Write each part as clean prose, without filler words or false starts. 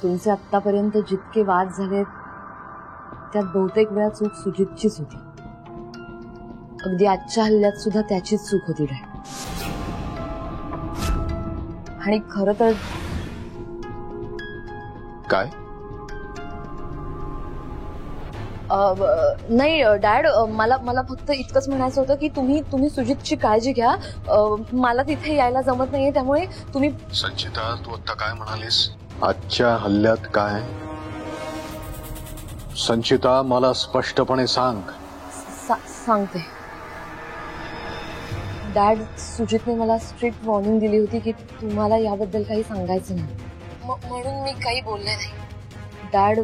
तुमचे आतापर्यंत जितके वाद झाले त्यात बहुतेक वेळा चूक सुजितचीच होती. अगदी आजच्या हल्ल्यात सुद्धा त्याचीच चूक होती डॅड. आणि खरं तर काय नाही डॅड, मला फक्त इतकंच म्हणायचं होतं की तुम्ही सुजितची काळजी घ्या. मला तिथे यायला जमत नाहीये, त्यामुळे तुम्ही. संचिता, तू आता काय म्हणालीस? आजच्या हल्ल्यात काय? संचिता, मला स्पष्टपणे सांग. सांगते डॅड. सुजितने मला स्ट्रिक्ट वॉर्निंग दिली होती की तुम्हाला याबद्दल काही सांगायचं नाही, म्हणून मी काही बोलले नाही. डॅड,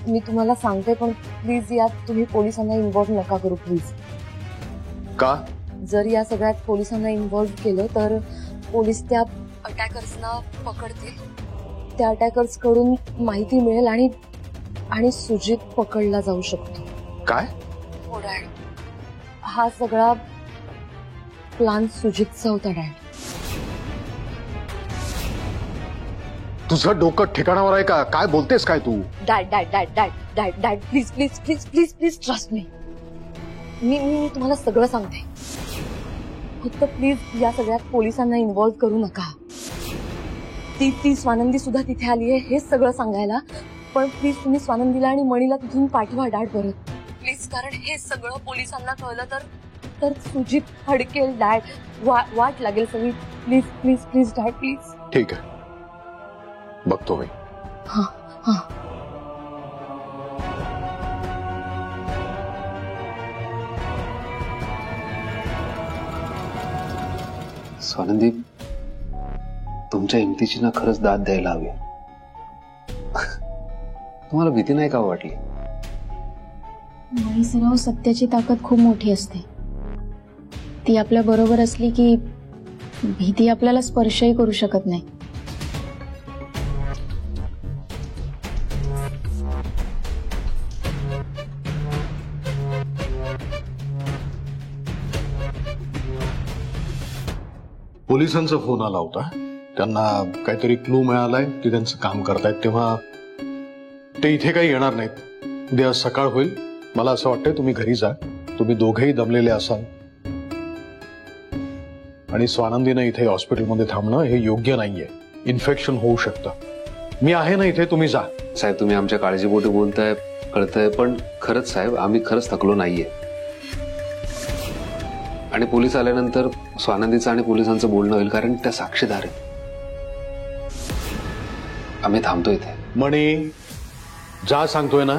मी तुम्हाला सांगते, पण प्लीज यात तुम्ही पोलिसांना इन्व्हॉल्व नका करू प्लीज. का? जर या सगळ्यात पोलिसांना इन्व्हॉल्व केलं तर पोलीस त्या अटॅकर्सना पकडतील. त्या अटॅकर्स कडून माहिती मिळेल आणि सुजित पकडला जाऊ शकतो. काय? हो डॅड, हा सगळा प्लान सुजितचा होता डॅड. तुझं डोकं ठिकाणावर आहे का? काय बोलतेस काय तू? Dad dad dad dad dad dad please please please please please trust me. मी तुम्हाला सगळं सांगते. फक्त प्लीज या सगळ्यात पोलिसांना इन्व्हॉल्व करू नका. ती स्वानंदी सुद्धा तिथे आली आहे हे सगळं सांगायला, पण प्लीज तुम्ही स्वानंदीला आणि मणीला तिथून पाठवा डॅड परत प्लीज. कारण हे सगळं पोलिसांना कळलं तर सुजित अडकेल डॅड. वाट लागेल सगळी. Please please please dad please. ठीक आहे, बघतो मी. हाँ हाँ. स्वानंदी, तुमच्या हिमतीची ना खरंच दाद द्यायला हवी. तुम्हाला भीती नाही का वाटली? नाही सराव, सत्याची ताकद खूप मोठी असते. ती आपल्या बरोबर असली की भीती आपल्याला स्पर्शही करू शकत नाही. पोलिसांचा फोन आला होता. त्यांना काहीतरी क्लू मिळालाय, ते त्यांचं काम करतायत, तेव्हा ते इथे काही येणार नाहीत. उद्या सकाळ होईल. मला असं वाटतंय तुम्ही घरी जा. तुम्ही दोघेही दमलेले असाल आणि स्वानंदीनं इथे हॉस्पिटलमध्ये थांबणं हे योग्य नाहीये. इन्फेक्शन होऊ शकतं. मी आहे ना इथे, तुम्ही जा. साहेब, तुम्ही आमच्या काळजीपोटी बोलताय कळतंय, पण खरंच साहेब आम्ही खरंच थकलो नाहीये. आणि पोलीस आल्यानंतर स्वानंदीचं आणि पोलिसांचं बोलणं होईल, कारण त्या साक्षीदार आहेत. आम्ही थांबतो इथे. मणी, जा सांगतोय ना.